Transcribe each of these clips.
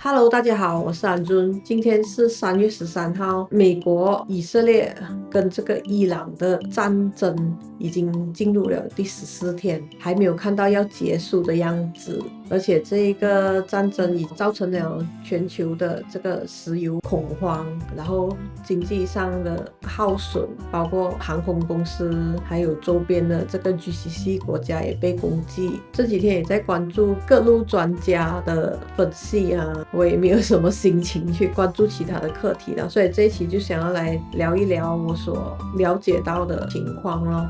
Hello，大家好，我是安尊。今天是3月13号，美国、以色列跟这个伊朗的战争已经进入了第14天，还没有看到要结束的样子。而且这一个战争已造成了全球的这个石油恐慌，然后经济上的耗损，包括航空公司，还有周边的这个 GCC 国家也被攻击。这几天也在关注各路专家的分析啊，我也没有什么心情去关注其他的课题了，所以这一期就想要来聊一聊我所了解到的情况咯。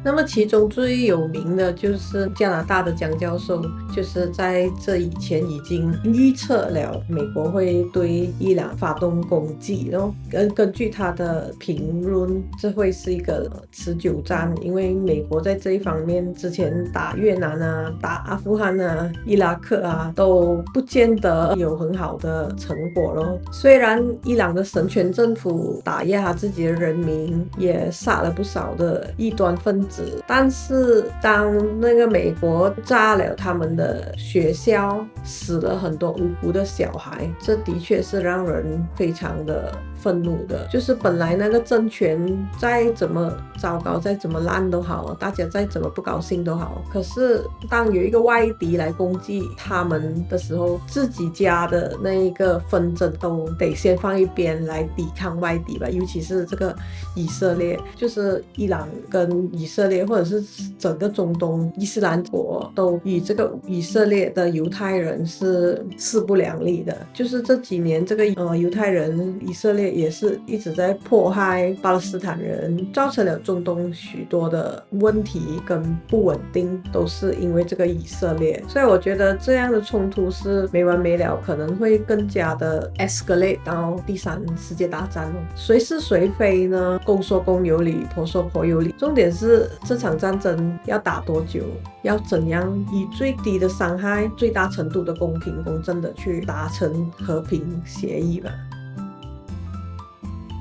那么其中最有名的就是加拿大的蒋教授，就是在这以前已经预测了美国会对伊朗发动攻击，然后根据他的评论，这会是一个持久战，因为美国在这一方面之前打越南啊、打阿富汗啊、伊拉克啊，都不见得有很好的成果咯。虽然伊朗的神权政府打压自己的人民，也杀了不少的异端分子，但是当那个美国炸了他们的学校，死了很多无辜的小孩，这的确是让人非常的愤怒的。就是本来那个政权再怎么糟糕，再怎么烂都好，大家再怎么不高兴都好，可是当有一个外敌来攻击他们的时候，自己家的那一个纷争都得先放一边来抵抗外敌吧。尤其是这个以色列，就是伊朗跟以色列或者是整个中东伊斯兰国都与这个以色列的犹太人是势不两立的。就是这几年这个犹太人以色列也是一直在迫害巴勒斯坦人，造成了中东许多的问题跟不稳定，都是因为这个以色列。所以我觉得这样的冲突是没完没了，可能会更加的 escalate 到第3世界大战。谁是谁非呢？公说公有理，婆说婆有理。重点是这场战争要打多久，要怎样以最低的伤害、最大程度的公平公正的去达成和平协议吧。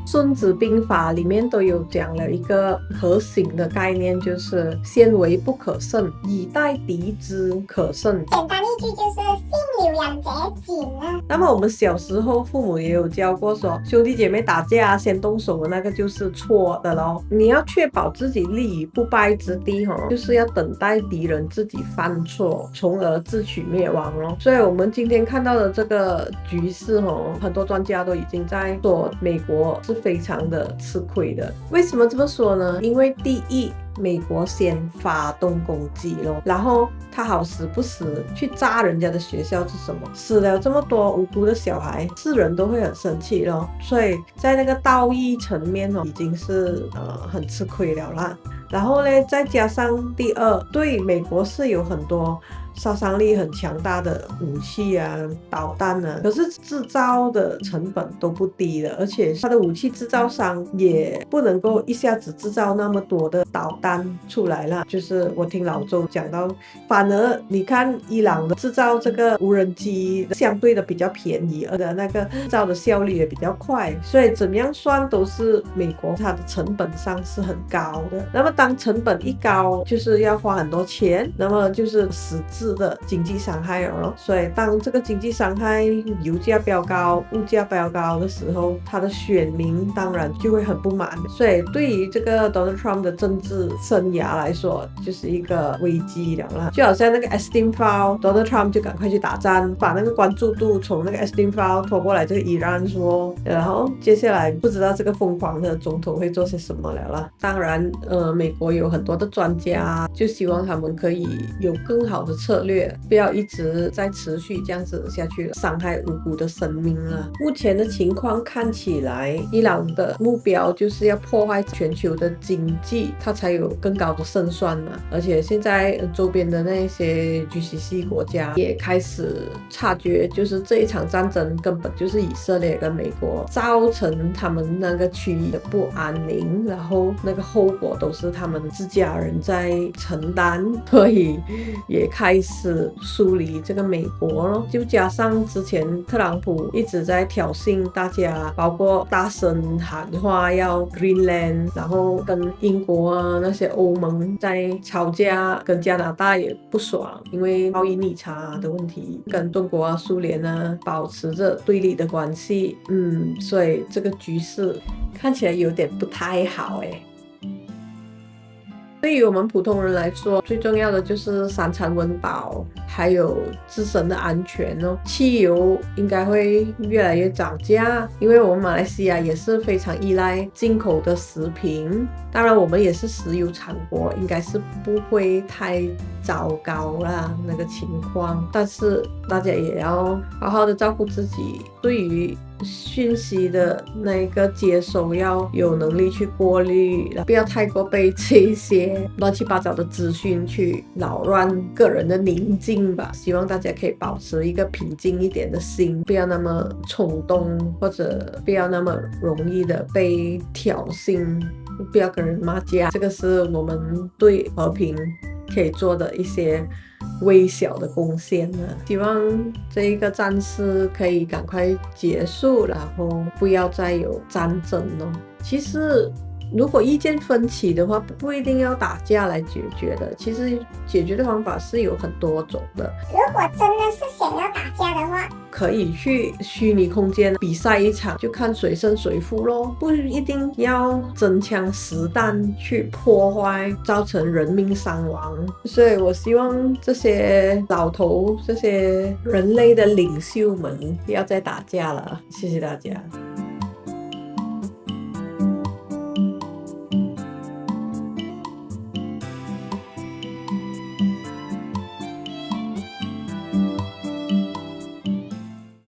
孙子兵法里面都有讲了一个核心的概念，就是先为不可胜，以待敌之可胜。简单一句就是心有两节紧啊。那么我们小时候父母也有教过说，兄弟姐妹打架先动手的那个就是错的咯。你要确保自己立于不败之地就是要等待敌人自己犯错，从而自取灭亡咯。所以我们今天看到的这个局势很多专家都已经在说美国是非常的吃亏的。为什么这么说呢？因为第一，美国先发动攻击咯，然后他好死不死去炸人家的学校是什么？死了这么多无辜的小孩，是人都会很生气咯。所以在那个道义层面已经是很吃亏了啦。然后呢，再加上第二，对美国是有很多杀伤力很强大的武器啊、导弹啊，可是制造的成本都不低的，而且它的武器制造商也不能够一下子制造那么多的导弹出来了。就是我听老周讲到，反而你看伊朗的制造这个无人机相对的比较便宜，而且那个制造的效率也比较快，所以怎么样算都是美国它的成本上是很高的。那么当成本一高，就是要花很多钱，那么就是实质的经济伤害了。所以当这个经济伤害，油价飙高、物价飙高的时候，他的选民当然就会很不满。所以对于这个 Donald Trump 的政治生涯来说，就是一个危机了啦。就好像那个 Epstein File，Donald Trump 就赶快去打仗，把那个关注度从那个 Epstein File 拖过来这个伊朗说，然后接下来不知道这个疯狂的总统会做些什么了啦。当然美国有很多的专家就希望他们可以有更好的策略，不要一直在持续这样子下去伤害无辜的生命了。目前的情况看起来，伊朗的目标就是要破坏全球的经济，它才有更高的胜算嘛。而且现在周边的那些 GCC 国家也开始察觉，就是这一场战争根本就是以色列跟美国造成他们那个区域的不安宁，然后那个后果都是他们自家人在承担，所以也开开始疏离这个美国咯，就加上之前特朗普一直在挑衅大家，包括大声喊话要 Greenland， 然后跟英国啊那些欧盟在吵架，跟加拿大也不爽，因为贸易逆差的问题，跟中国啊、苏联啊保持着对立的关系，所以这个局势看起来有点不太好诶。对于我们普通人来说，最重要的就是三餐温饱，还有自身的安全哦。汽油应该会越来越涨价，因为我们马来西亚也是非常依赖进口的食品。当然，我们也是石油产国，应该是不会太糟糕啦那个情况。但是大家也要好好的照顾自己，对于讯息的那个接收要有能力去过滤，不要太过被这些乱七八糟的资讯去扰乱个人的宁静吧。希望大家可以保持一个平静一点的心，不要那么冲动，或者不要那么容易的被挑衅，不要跟人骂架。这个是我们对和平可以做的一些微小的贡献呢。希望这一个战事可以赶快结束，然后不要再有战争哦。其实如果意见分歧的话，不一定要打架来解决的，其实解决的方法是有很多种的。如果真的是想要打架的话，可以去虚拟空间比赛一场，就看谁胜谁负咯，不一定要真枪实弹去破坏，造成人命伤亡。所以我希望这些老头，这些人类的领袖们不要再打架了。谢谢大家。